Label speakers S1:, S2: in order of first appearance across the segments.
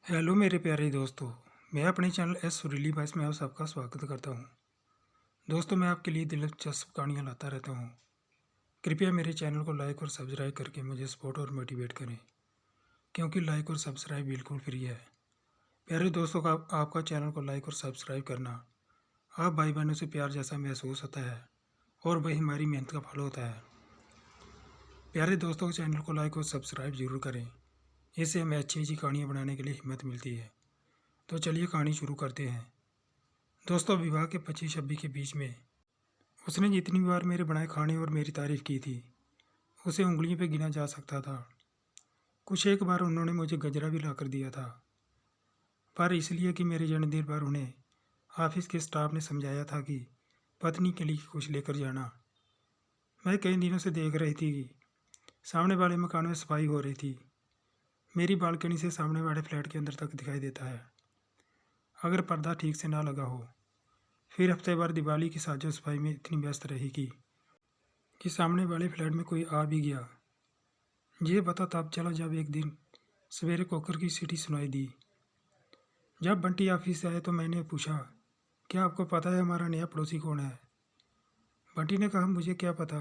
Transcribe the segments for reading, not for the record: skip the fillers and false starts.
S1: Hello मेरे प्यारे दोस्तों। मैं अपने चैनल एस सुरीली वॉइस में आप सबका स्वागत करता हूं। दोस्तों, मैं आपके लिए दिलचस्प कहानियां लाता रहता हूं। कृपया मेरे चैनल को लाइक और सब्सक्राइब करके मुझे सपोर्ट और मोटिवेट करें, क्योंकि लाइक और सब्सक्राइब बिल्कुल फ्री है। प्यारे दोस्तों, का आपका चैनल को लाइक और सब्सक्राइब करना आप भाई बहनों से प्यार जैसा महसूस होता है और वही हमारी मेहनत का फल होता है। प्यारे दोस्तों, चैनल को लाइक और सब्सक्राइब जरूर करें। इससे हमें अच्छी अच्छी कहानियाँ बनाने के लिए हिम्मत मिलती है। तो चलिए कहानी शुरू करते हैं। दोस्तों, विवाह के 25-26 के बीच में उसने जितनी बार मेरे बनाए खाने और मेरी तारीफ़ की थी, उसे उंगलियों पे गिना जा सकता था। कुछ एक बार उन्होंने मुझे गजरा भी ला कर दिया था, पर इसलिए कि मेरे जन्मदिन पर उन्हें ऑफिस के स्टाफ ने समझाया था कि पत्नी के लिए कुछ लेकर जाना। मैं कई दिनों से देख रही थी कि सामने वाले मकान में सफाई हो रही थी। मेरी बालकनी से सामने वाले फ्लैट के अंदर तक दिखाई देता है, अगर पर्दा ठीक से ना लगा हो। फिर हफ्ते भर दिवाली की साजो सफाई में इतनी व्यस्त रही कि सामने वाले फ्लैट में कोई आ भी गया। ये पता तब चला जब एक दिन सवेरे कुकर की सीटी सुनाई दी। जब बंटी ऑफिस से आए तो मैंने पूछा, क्या आपको पता है हमारा नया पड़ोसी कौन है? बंटी ने कहा, मुझे क्या पता,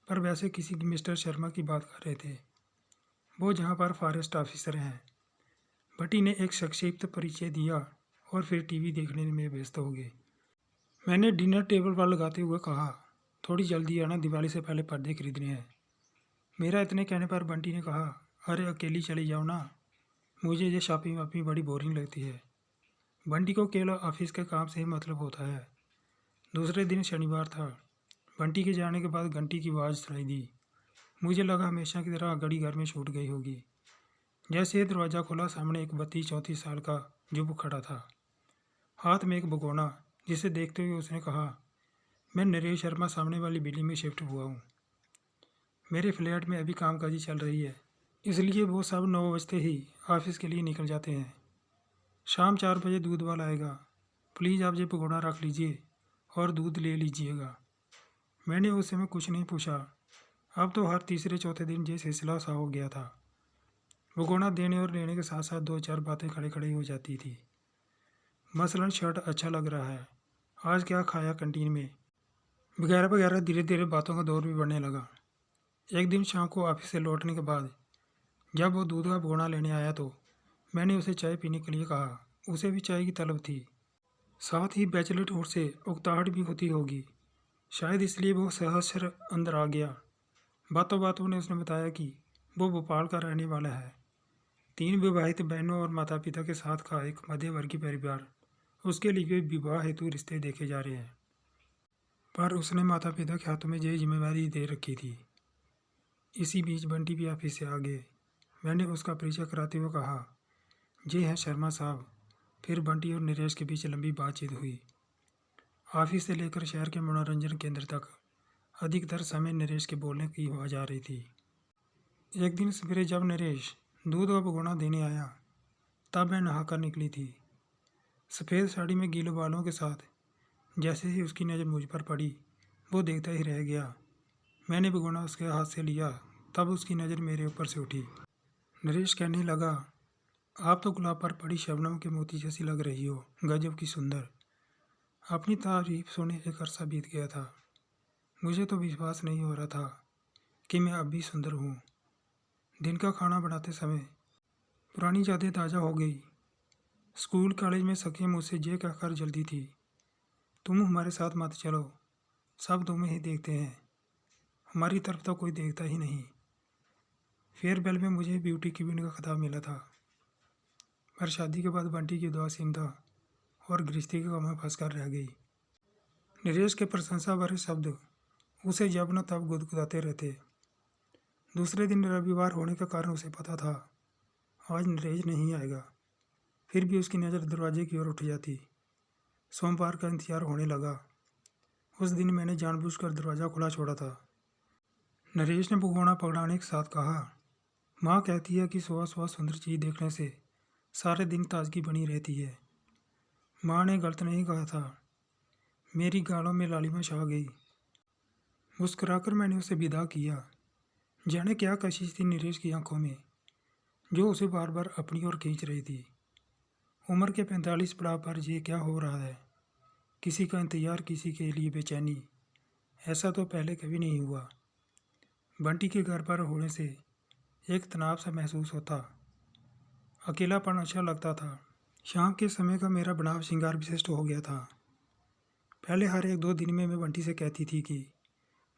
S1: पर वैसे किसी मिस्टर शर्मा की बात कर रहे थे, वो जहाँ पर फॉरेस्ट ऑफिसर हैं। बंटी ने एक संक्षिप्त परिचय दिया और फिर टीवी देखने में व्यस्त हो गए। मैंने डिनर टेबल पर लगाते हुए कहा, थोड़ी जल्दी आना, दिवाली से पहले पर्दे खरीदने हैं। मेरा इतने कहने पर बंटी ने कहा, अरे अकेली चली जाओ ना, मुझे ये शॉपिंग वॉपिंग बड़ी बोरिंग लगती है। बंटी को केवल ऑफिस के काम से ही मतलब होता है। दूसरे दिन शनिवार था। बंटी के जाने के बाद घंटी की आवाज़ सुनाई दी। मुझे लगा हमेशा की तरह घड़ी घर में छूट गई होगी। जैसे ही दरवाज़ा खोला, सामने एक 32-34 साल का जुबक खड़ा था, हाथ में एक भगोना, जिसे देखते हुए उसने कहा, मैं नरेश शर्मा, सामने वाली बिल्डिंग में शिफ्ट हुआ हूँ। मेरे फ्लैट में अभी कामकाजी चल रही है, इसलिए वो सब 9 बजते ही ऑफिस के लिए निकल जाते हैं। शाम 4 बजे दूध वाला आएगा, प्लीज़ आप ये भगोना रख लीजिए और दूध ले लीजिएगा। मैंने उस समय कुछ नहीं पूछा। अब तो हर तीसरे चौथे दिन ये सिलसिला सा हो गया था। भगोना देने और लेने के साथ साथ 2-4 बातें खड़े खड़े हो जाती थी। मसलन, शर्ट अच्छा लग रहा है, आज क्या खाया कैंटीन में, वगैरह वगैरह। धीरे धीरे बातों का दौर भी बढ़ने लगा। एक दिन शाम को ऑफिस से लौटने के बाद जब वो दूध का भगोना लेने आया तो मैंने उसे चाय पीने के लिए कहा। उसे भी चाय की तलब थी, साथ ही बैचलर होठ से उकताहट भी होती होगी, शायद इसलिए वो सहस्र अंदर आ गया। बातों बातों ने उसने बताया कि वो भोपाल का रहने वाला है। 3 विवाहित बहनों और माता पिता के साथ का एक मध्यवर्गीय परिवार उसके लिए विवाह हेतु रिश्ते देखे जा रहे हैं, पर उसने माता पिता के हाथों में ये जिम्मेदारी दे रखी थी। इसी बीच बंटी भी ऑफिस से आ गए। मैंने उसका परिचय कराते हुए कहा, ये हैं शर्मा साहब। फिर बंटी और नरेश के बीच लंबी बातचीत हुई। ऑफिस से लेकर शहर के मनोरंजन केंद्र तक अधिकतर समय नरेश के बोलने की आवाज़ आ रही थी। एक दिन सवेरे जब नरेश दूध का भगोना देने आया, तब मैं नहाकर निकली थी, सफ़ेद साड़ी में गीले बालों के साथ। जैसे ही उसकी नज़र मुझ पर पड़ी, वो देखता ही रह गया। मैंने भगोना उसके हाथ से लिया, तब उसकी नज़र मेरे ऊपर से उठी। नरेश कहने लगा, आप तो गुलाब पर पड़ी शबनम के मोती जैसी लग रही हो, गजब की सुंदर। अपनी तारीफ सुने एक अरसा बीत गया था। मुझे तो विश्वास नहीं हो रहा था कि मैं अब भी सुंदर हूँ। दिन का खाना बनाते समय पुरानी यादें ताज़ा हो गई। स्कूल कॉलेज में सखियाँ मुझसे ये कहकर जल्दी थी, तुम हमारे साथ मत चलो, सब तुम्हें ही देखते हैं, हमारी तरफ तो कोई देखता ही नहीं। फेयरवेल में मुझे ब्यूटी क्वीन का खिताब मिला था, पर शादी के बाद बंटी की दुआ सीमता और गृहस्थी के काम में फंस कर रह गई। नरेश के प्रशंसा भरे शब्द उसे जब न तब गुदगुदाते रहते। दूसरे दिन रविवार होने के कारण उसे पता था आज नरेश नहीं आएगा, फिर भी उसकी नज़र दरवाजे की ओर उठ जाती। सोमवार का इंतजार होने लगा। उस दिन मैंने जानबूझकर दरवाज़ा खुला छोड़ा था। नरेश ने भगोना पकड़ाने के साथ कहा, माँ कहती है कि सुबह सुबह सुंदर चीज़ देखने से सारे दिन ताजगी बनी रहती है। माँ ने गलत नहीं कहा था। मेरी गालों में लालिमा छा गई। मुस्कुराकर मैंने उसे विदा किया। जाने क्या कशिश थी नरेश की आंखों में, जो उसे बार बार अपनी ओर खींच रही थी। उम्र के 45 पड़ाव पर ये क्या हो रहा है? किसी का इंतजार, किसी के लिए बेचैनी। ऐसा तो पहले कभी नहीं हुआ। बंटी के घर पर होने से एक तनाव सा महसूस होता। अकेलापन अच्छा लगता था। शाम के समय का मेरा बनाव श्रृंगार विशिष्ट हो गया था। पहले हर एक दो दिन में मैं बंटी से कहती थी कि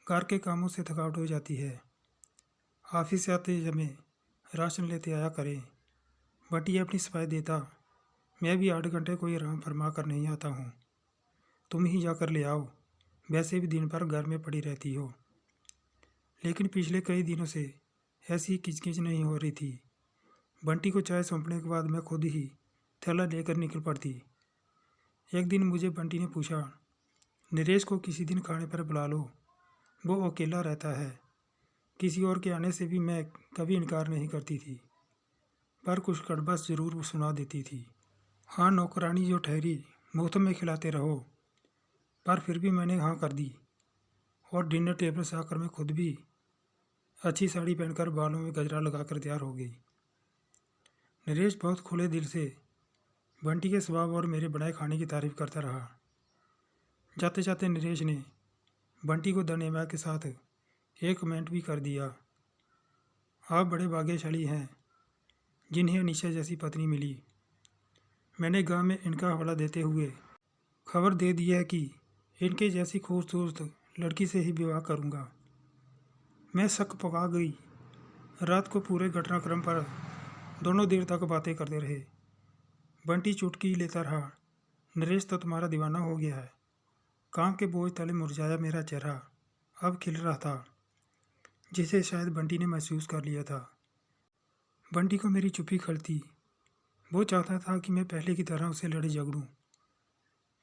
S1: घर के कामों से थकावट हो जाती है, ऑफिस से आते समय राशन लेते आया करें। बंटी अपनी सफाई देता, मैं भी 8 घंटे कोई आराम फरमा कर नहीं आता हूँ, तुम ही जाकर ले आओ, वैसे भी दिन भर घर में पड़ी रहती हो। लेकिन पिछले कई दिनों से ऐसी किचकिच नहीं हो रही थी। बंटी को चाय सौंपने के बाद मैं खुद ही थैला लेकर निकल पड़ती। एक दिन मुझे बंटी ने पूछा, नरेश को किसी दिन खाने पर बुला लो, वो अकेला रहता है। किसी और के आने से भी मैं कभी इनकार नहीं करती थी, पर कुछ कड़बस जरूर सुना देती थी। हाँ, नौकरानी जो ठहरी, मुफ्त में खिलाते रहो। पर फिर भी मैंने हाँ कर दी और डिनर टेबल से आकर मैं खुद भी अच्छी साड़ी पहनकर बालों में गजरा लगाकर तैयार हो गई। नरेश बहुत खुले दिल से बंटी के स्वभाव और मेरे बनाए खाने की तारीफ करता रहा। जाते जाते नरेश ने बंटी को धन्यवाद के साथ एक कमेंट भी कर दिया, आप बड़े भाग्यशाली हैं जिन्हें अनीशा जैसी पत्नी मिली। मैंने गांव में इनका हवाला देते हुए खबर दे दी है कि इनके जैसी खूबसूरत लड़की से ही विवाह करूंगा। मैं शक पका गई। रात को पूरे घटनाक्रम पर दोनों देर तक बातें करते रहे। बंटी चुटकी लेता रहा, नरेश तो तुम्हारा दीवाना हो गया है। काम के बोझ तले मुरझाया मेरा चेहरा अब खिल रहा था, जिसे शायद बंटी ने महसूस कर लिया था। बंटी को मेरी चुप्पी खलती। वो चाहता था कि मैं पहले की तरह उसे लड़े झगड़ूं,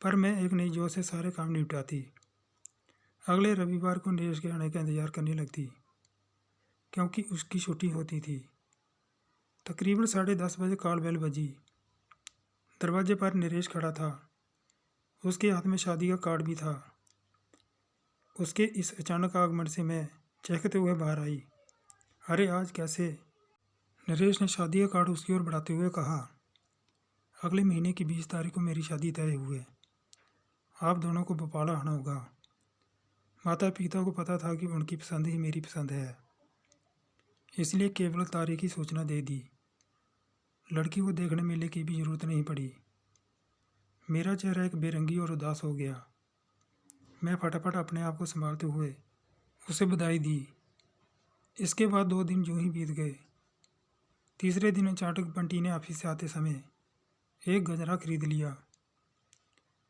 S1: पर मैं एक नई जोश से सारे काम निपटाती। अगले रविवार को नरेश के आने का इंतजार करने लगती, क्योंकि उसकी छुट्टी होती थी। तकरीबन 10:30 बजे कॉल बेल बजी। दरवाजे पर नरेश खड़ा था। उसके हाथ में शादी का कार्ड भी था। उसके इस अचानक आगमन से मैं चहकते हुए बाहर आई। अरे आज कैसे? नरेश ने शादी का कार्ड उसकी ओर बढ़ाते हुए कहा, अगले महीने की 20 तारीख को मेरी शादी तय हुई है। आप दोनों को भोपाल आना होगा। माता पिता को पता था कि उनकी पसंद ही मेरी पसंद है, इसलिए केवल तारीख की सूचना दे दी। लड़की को देखने मेले की भी जरूरत नहीं पड़ी। मेरा चेहरा एक बेरंगी और उदास हो गया। मैं फटाफट अपने आप को संभालते हुए उसे बधाई दी। इसके बाद 2 दिन यूं ही बीत गए। तीसरे दिन अचानक बंटी ने ऑफिस से आते समय एक गजरा खरीद लिया।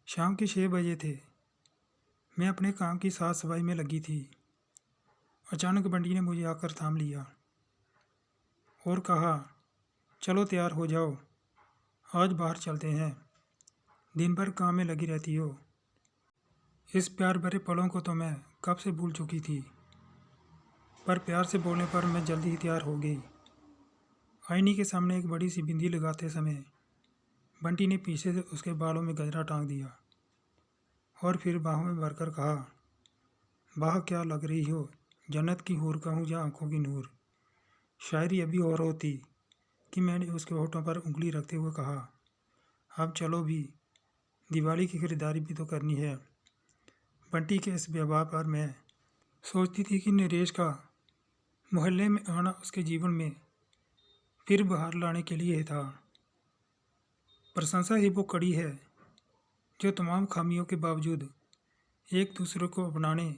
S1: शाम के 6 बजे थे। मैं अपने काम की साफ सफाई में लगी थी। अचानक बंटी ने मुझे आकर थाम लिया और कहा, चलो तैयार हो जाओ, आज बाहर चलते हैं। दिन भर काम में लगी रहती हो। इस प्यार भरे पलों को तो मैं कब से भूल चुकी थी, पर प्यार से बोलने पर मैं जल्दी ही तैयार हो गई। आईने के सामने एक बड़ी सी बिंदी लगाते समय बंटी ने पीछे से उसके बालों में गजरा टांग दिया और फिर बाहों में भरकर कहा, वाह क्या लग रही हो, जन्नत की हूर कहूँ या आंखों की नूर। शायरी अभी और होती कि मैंने उसके होठों पर उंगली रखते हुए कहा, अब चलो भी, दिवाली की खरीदारी भी तो करनी है। बंटी के इस व्यवहार पर मैं सोचती थी कि नरेश का मोहल्ले में आना उसके जीवन में फिर बहार लाने के लिए था। प्रशंसा ही वो कड़ी है जो तमाम खामियों के बावजूद एक दूसरे को अपनाने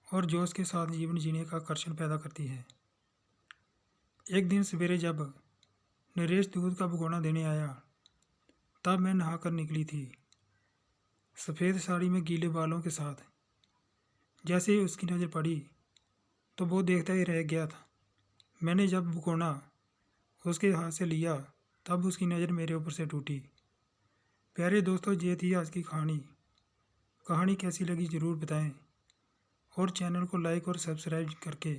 S1: और जोश के साथ जीवन जीने का आकर्षण पैदा करती है। एक दिन सवेरे जब नरेश दूध का भगोना देने आया, तब मैं नहाकर निकली थी, सफ़ेद साड़ी में गीले बालों के साथ। जैसे ही उसकी नज़र पड़ी तो वो देखता ही रह गया था। मैंने जब भगोना उसके हाथ से लिया तब उसकी नज़र मेरे ऊपर से टूटी। प्यारे दोस्तों, ये थी आज की कहानी कैसी लगी ज़रूर बताएं और चैनल को लाइक और सब्सक्राइब करके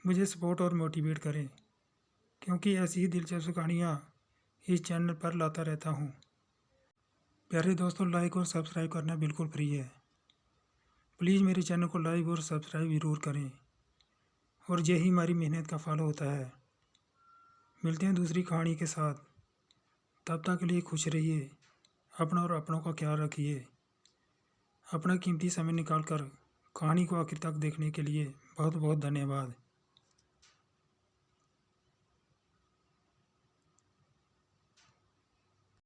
S1: मुझे सपोर्ट और मोटिवेट करें, क्योंकि ऐसी ही दिलचस्प कहानियाँ इस चैनल पर लाता रहता हूँ। प्यारे दोस्तों, लाइक और सब्सक्राइब करना बिल्कुल फ्री है। प्लीज़ मेरे चैनल को लाइक और सब्सक्राइब ज़रूर करें और यही हमारी मेहनत का फल होता है। मिलते हैं दूसरी कहानी के साथ। तब तक के लिए खुश रहिए, अपना और अपनों का ख्याल रखिए। अपना कीमती समय निकाल कर कहानी को आखिर तक देखने के लिए बहुत बहुत धन्यवाद।